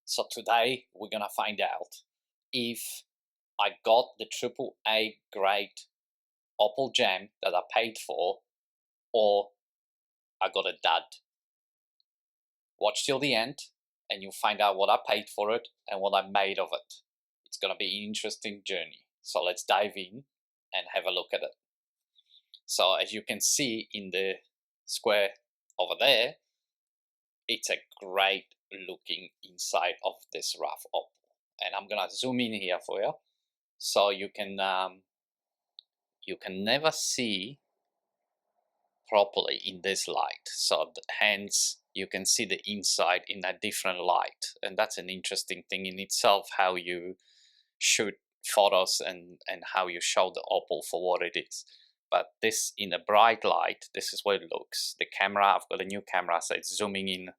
So today we're gonna find out if I got the AAA grade Opal gem that I paid for, or I got a dud. Watch till the end and you'll find out what I paid for it and what I made of it. It's gonna be an interesting journey. So let's dive in and have a look at it. So as you can see in the square over there, it's a great looking inside of this rough Opal. And I'm gonna zoom in here for you so you can never see properly in this light, so hence you can see the inside in a different light, and that's an interesting thing in itself, how you shoot photos and how you show the Opal for what it is. But this in a bright light, this is what it looks. The camera, I've got a new camera, so it's zooming in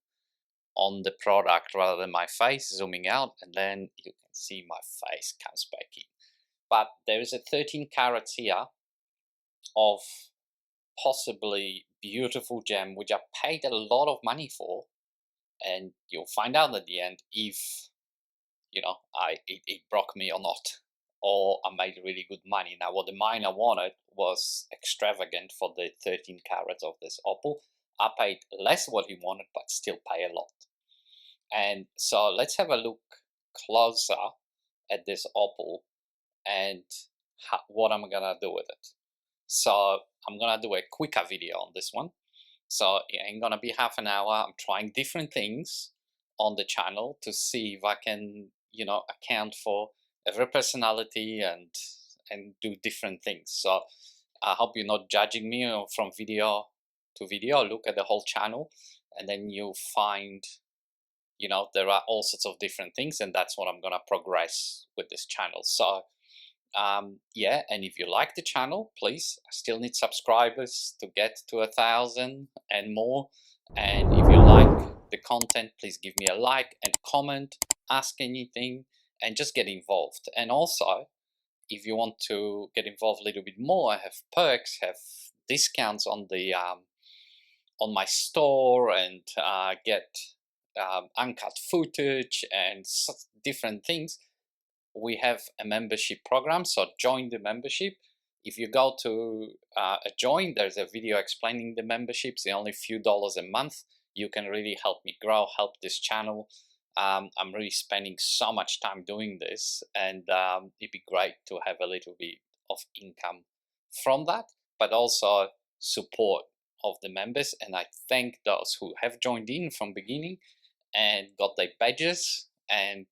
on the product rather than my face, zooming out, and then you can see my face comes back in. But there is a 13 carats here of possibly beautiful gem which I paid a lot of money for, and you'll find out at the end if it broke me or not, or I made really good money. Now what the miner wanted was extravagant for the 13 carats of this Opal. I paid less what he wanted, but still pay a lot. And so let's have a look closer at this Opal and what I'm gonna do with it. So I'm gonna do a quicker video on this one. So it ain't gonna be half an hour. I'm trying different things on the channel to see if I can, account for every personality and do different things. So I hope you're not judging me from video to video. Look at the whole channel and then you'll find, there are all sorts of different things, and that's what I'm gonna progress with this channel. So yeah, and if you like the channel, please, I still need subscribers to get to 1,000 and more. And if you like the content, please give me a like and comment, ask anything, and just get involved. And also, if you want to get involved a little bit more, I have perks, have discounts on the on my store, and get uncut footage and different things. We have a membership program, so join the membership. If you go to a join, there's a video explaining the memberships. They're only a few dollars a month. You can really help me grow, help this channel. I'm really spending so much time doing this, and it'd be great to have a little bit of income from that, but also support of the members. And I thank those who have joined in from beginning and got their badges, and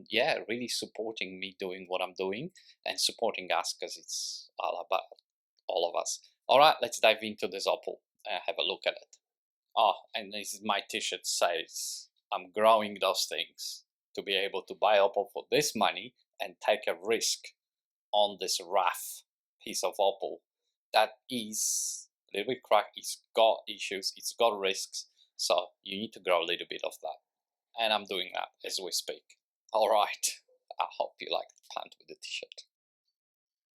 yeah, really supporting me doing what I'm doing and supporting us, because it's all about all of us. All right, let's dive into this Opal and have a look at it. Oh, and this is my t-shirt says I'm growing those things to be able to buy Opal for this money and take a risk on this rough piece of Opal that is a little bit cracked. It's got issues, it's got risks, so you need to grow a little bit of that. And I'm doing that as we speak. All right, I hope you like the plant with the t-shirt.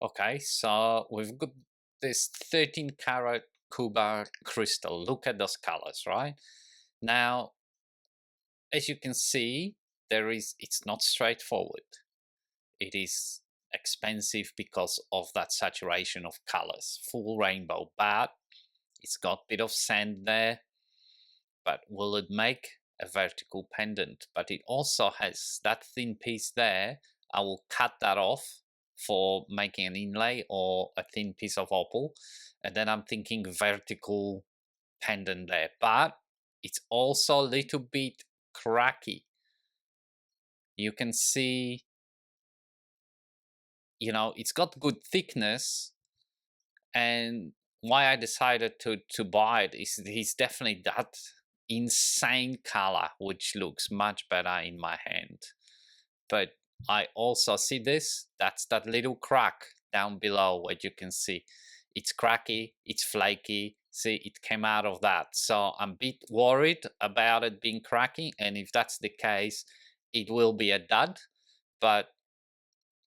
Okay, so we've got this 13 carat Cuba crystal. Look at those colors, right? Now, as you can see, it's not straightforward. It is expensive because of that saturation of colors, full rainbow, but it's got a bit of sand there. But will it make a vertical pendant? But it also has that thin piece there. I will cut that off for making an inlay or a thin piece of Opal, and then I'm thinking vertical pendant there, but it's also a little bit cracky. You can see, it's got good thickness, and why I decided to buy it is it's definitely that insane color, which looks much better in my hand. But I also see that's that little crack down below, what you can see. It's cracky, it's flaky. See, it came out of that. So I'm a bit worried about it being cracky, and if that's the case, it will be a dud. But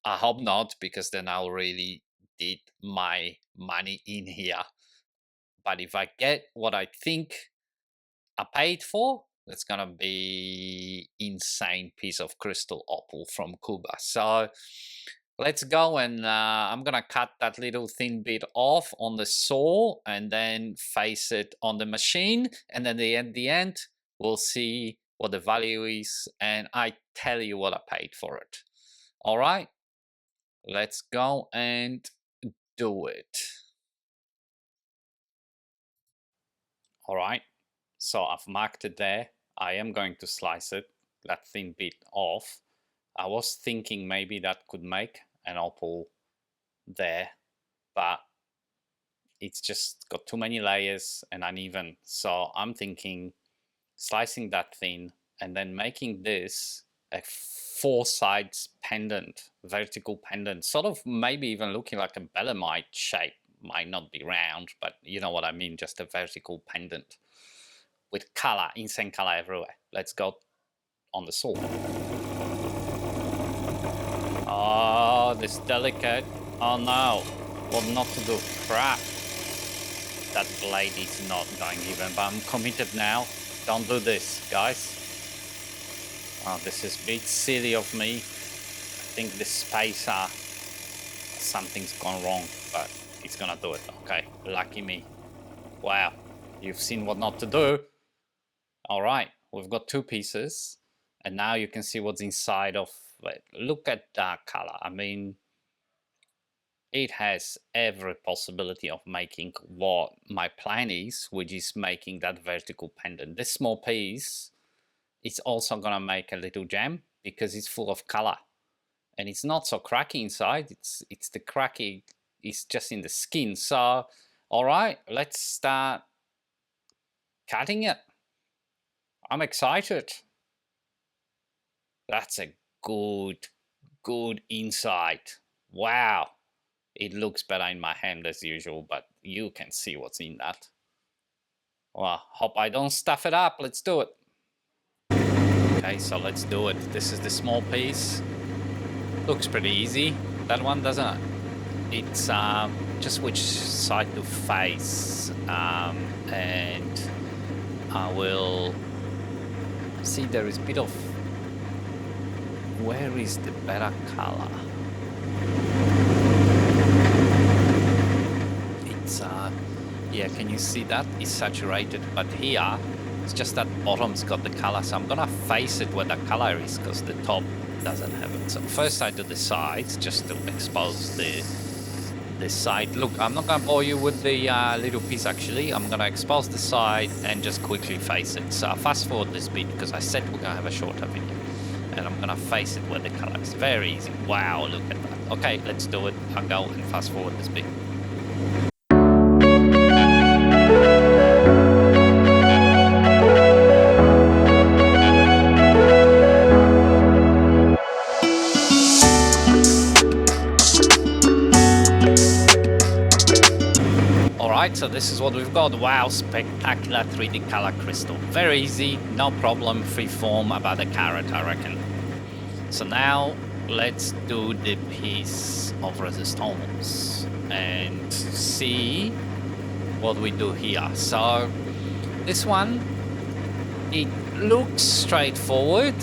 I hope not, because then I'll really did my money in here. But if I get what I think I paid for, That's gonna be insane piece of crystal opal from Cuba. So let's go, and I'm gonna cut that little thin bit off on the saw and then face it on the machine, and then at the end we'll see what the value is, and I tell you what I paid for it. All right, let's go and do it. All right, so I've marked it there. I am going to slice it, that thin bit off. I was thinking maybe that could make an opal there, but it's just got too many layers and uneven. So I'm thinking slicing that thin and then making this a 4 sides pendant, vertical pendant, sort of maybe even looking like a belemite shape. Might not be round, but you know what I mean, just a vertical pendant with color, insane color everywhere. Let's go on the saw. Oh, this delicate. Oh no, what not to do? Crap. That blade is not going even, but I'm committed now. Don't do this, guys. Oh, this is a bit silly of me. I think the spacer, something's gone wrong, but it's gonna do it. Okay, lucky me. Wow, you've seen what not to do. All right, we've got 2 pieces, and now you can see what's inside of it. Look at that color. I mean, it has every possibility of making what my plan is, which is making that vertical pendant. This small piece is also gonna make a little gem because it's full of color, and it's not so cracky inside. It's the cracky is just in the skin. So, all right, let's start cutting it. I'm excited. That's a good inside. Wow. It looks better in my hand as usual, but you can see what's in that. Well, hope I don't stuff it up. Let's do it. Okay, so let's do it. This is the small piece. Looks pretty easy. That one doesn't. It's just which side to face. And I will see there is a bit of... Where is the better color? Yeah, can you see that? It's saturated, but here it's just that bottom's got the color, so I'm gonna face it where the color is because the top doesn't have it. So first I do the sides just to expose the side. Look, I'm not gonna bore you with the little piece actually. I'm gonna expose the side and just quickly face it. So I'll fast forward this bit because I said we're gonna have a shorter video, and I'm gonna face it where the color is. Very easy. Wow, look at that. Okay, let's do it. I'll go and fast forward this bit. So this is what we've got. Wow, spectacular 3D color crystal. Very easy, no problem, free form, about a carat, I reckon. So now let's do the piece of resistance and see what we do here. So this one, it looks straightforward.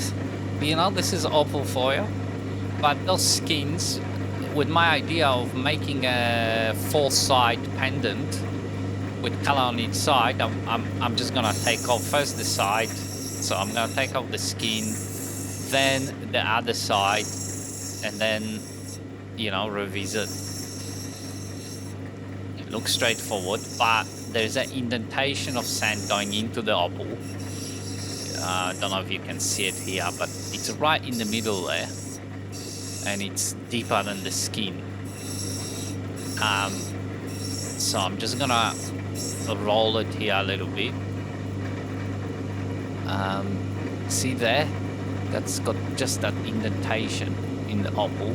You know, this is opal foil, but those skins, with my idea of making a 4-side pendant with color on each side, I'm just gonna take off first the side. So I'm gonna take off the skin, then the other side, and then, you know, revisit. It looks straightforward, but there's an indentation of sand going into the opal. I don't know if you can see it here, but it's right in the middle there, and it's deeper than the skin. So I'm just gonna roll it here a little bit. See there? That's got just that indentation in the opal.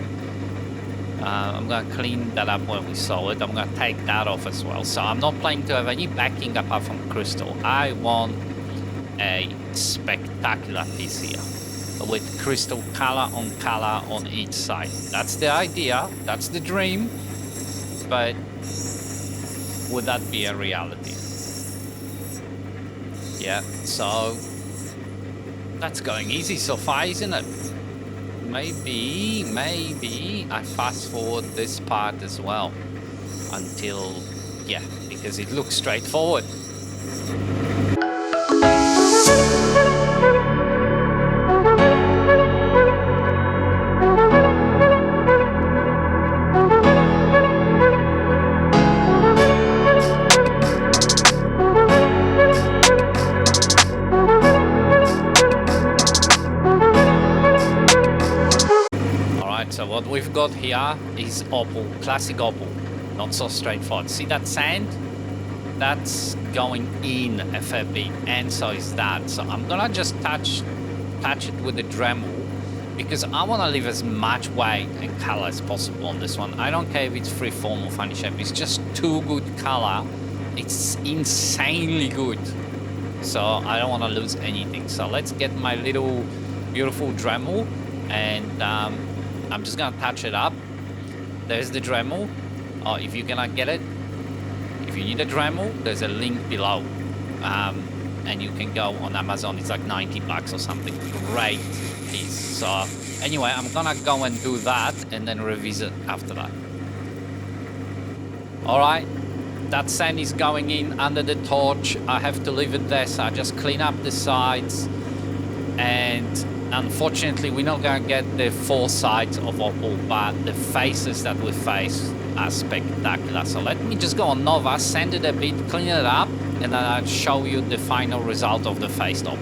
I'm gonna clean that up when we saw it. I'm gonna take that off as well. So I'm not planning to have any backing apart from crystal. I want a spectacular piece here with crystal color on each side. That's the idea, that's the dream, but would that be a reality? Yeah, so That's going easy so far, isn't it? Maybe I fast forward this part as well until, yeah, because it looks straightforward. So what we've got here is Opal, classic Opal, not so straightforward. See that sand? That's going in a fair bit, and so is that. So I'm gonna just touch it with the Dremel because I want to leave as much weight and color as possible on this one. I don't care if it's freeform or funny shape. It's just too good color. It's insanely good. So I don't want to lose anything. So let's get my little beautiful Dremel and I'm just gonna touch it up. There's the Dremel. If you're gonna get it, if you need a Dremel, there's a link below. And you can go on Amazon. It's like 90 bucks or something. Great piece. So anyway, I'm gonna go and do that and then revisit after that. All right, that sand is going in under the torch. I have to leave it there, so I just clean up the sides. And unfortunately, we're not gonna get the full sides of Opal, but the faces that we face are spectacular. So let me just go on Nova, sand it a bit, clean it up, and then I'll show you the final result of the face Opal.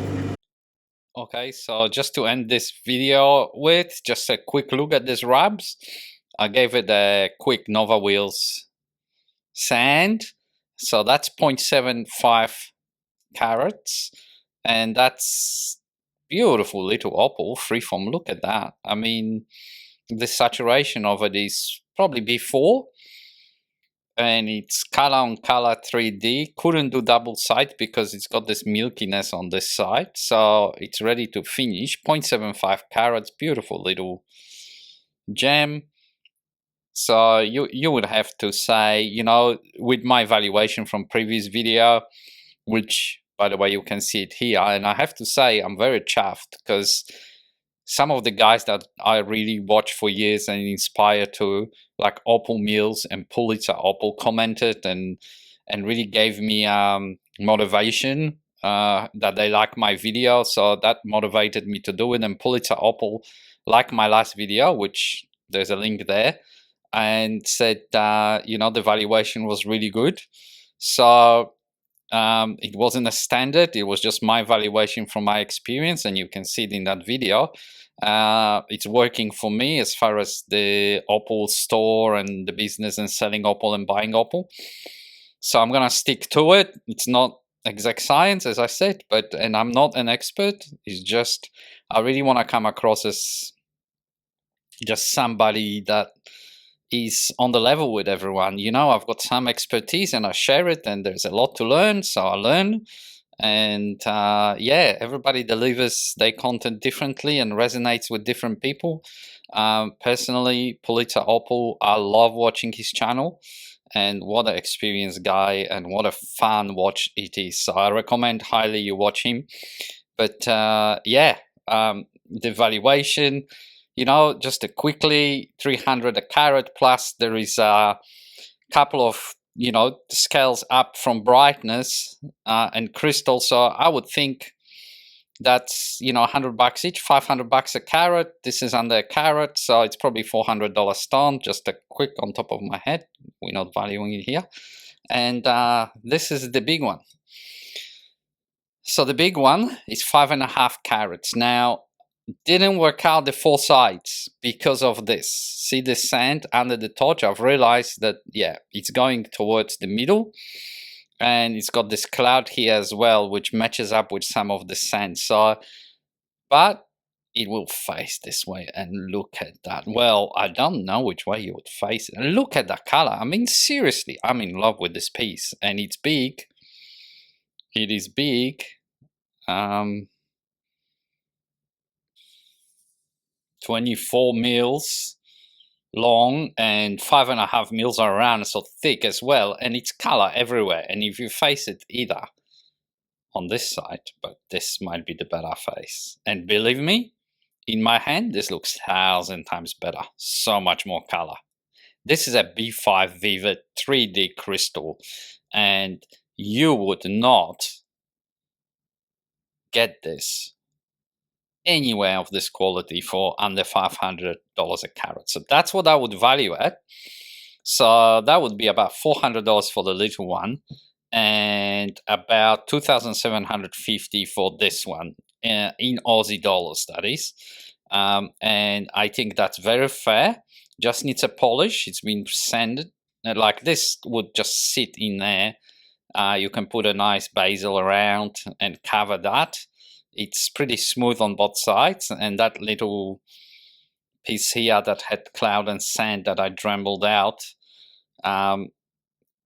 Okay, so just to end this video with just a quick look at these rubs. I gave it a quick Nova Wheels sand. So that's 0.75 carats, and that's beautiful little Opal freeform. Look at that. I mean, the saturation of it is probably B4, and it's color on color 3D. Couldn't do double side because it's got this milkiness on this side, so it's ready to finish. 0.75 carats, beautiful little gem. So you would have to say, you know, with my valuation from previous video, which by the way you can see it here, and I have to say I'm very chuffed because some of the guys that I really watch for years and inspire to, like Opal Mills and Pulitzer Opal, commented and really gave me motivation that they like my video, so that motivated me to do it. And Pulitzer Opal liked my last video, which there's a link there, and said you know, the valuation was really good. So it wasn't a standard, it was just my valuation from my experience, and you can see it in that video. It's working for me as far as the Opal store and the business and selling Opal and buying Opal. So I'm gonna stick to it. It's not exact science, as I said, and I'm not an expert. It's just I really want to come across as just somebody that is on the level with everyone. You know, I've got some expertise and I share it, and there's a lot to learn, so I learn. And yeah, everybody delivers their content differently and resonates with different people. Personally, Pulitzer Opal, I love watching his channel, and what an experienced guy and what a fun watch it is. So I recommend highly you watch him. But yeah, the valuation, you know, just quickly 300 a carat, plus there is a couple of, you know, scales up from brightness and crystal. So I would think that's, you know, 100 bucks each, 500 bucks a carat. This is under a carat, so it's probably $400 stone. Just a quick on top of my head, we're not valuing it here. And this is the big one. So the big one is 5.5 carats. Now, didn't work out the four sides because of this. See the sand under the torch? I've realized that, yeah, it's going towards the middle, and it's got this cloud here as well, which matches up with some of the sand. So, but it will face this way, and look at that. Well, I don't know which way you would face it. And look at that color. I mean, seriously, I'm in love with this piece, and it's big. It is big. 24 mils long and 5.5 mils around, so thick as well, and it's color everywhere. And if you face it either on this side, but this might be the better face. And believe me, in my hand, this looks 1,000 times better. So much more color. This is a B5 Vivid 3D crystal, and you would not get this anywhere of this quality for under $500 a carat. So that's what I would value at. So that would be about $400 for the little one and about $2,750 for this one in Aussie dollars, that is. And I think that's very fair. Just needs a polish. It's been sanded. Like this would just sit in there. You can put a nice basil around and cover that. It's pretty smooth on both sides, and that little piece here that had cloud and sand that I dremeled out,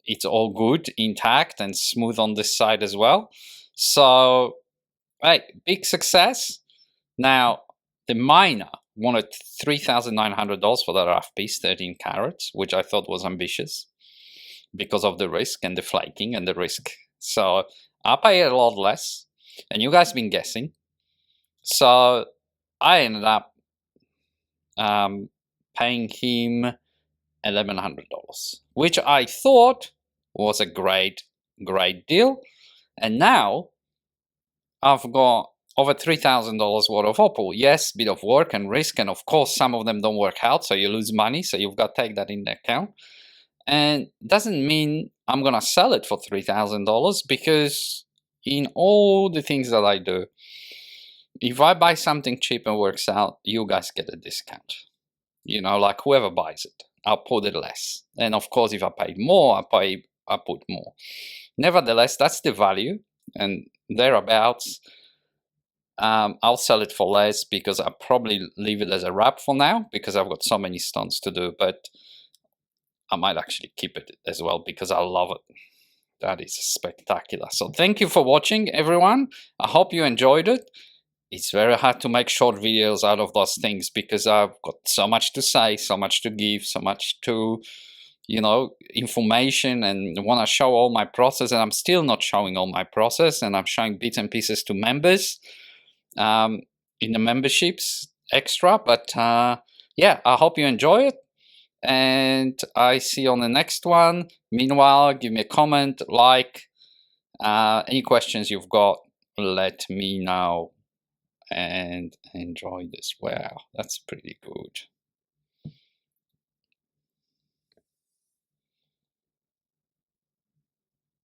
it's all good, intact and smooth on this side as well. So, hey, big success. Now, the miner wanted $3,900 for that rough piece, 13 carats, which I thought was ambitious because of the risk and the flaking and the risk. So I pay a lot less, and you guys been guessing. So I ended up paying him $1,100, which I thought was a great deal. And now I've got over $3,000 worth of Opal. Yes, bit of work and risk, and of course some of them don't work out, so you lose money, so you've got to take that into account. And doesn't mean I'm gonna sell it for $3,000, because in all the things that I do, if I buy something cheap and works out, you guys get a discount. You know, like whoever buys it, I'll put it less. And of course, if I paid more, I put more. Nevertheless, that's the value, and thereabouts. I'll sell it for less because I'll probably leave it as a wrap for now because I've got so many stones to do, but I might actually keep it as well because I love it. That is spectacular. So thank you for watching, everyone. I hope you enjoyed it. It's very hard to make short videos out of those things because I've got so much to say, so much to give, so much to, you know, information, and want to show all my process, and I'm still not showing all my process, and I'm showing bits and pieces to members in the memberships extra. But yeah, I hope you enjoy it, and I see you on the next one. Meanwhile, give me a comment, like, any questions you've got, let me know, and enjoy this. Wow, that's pretty good.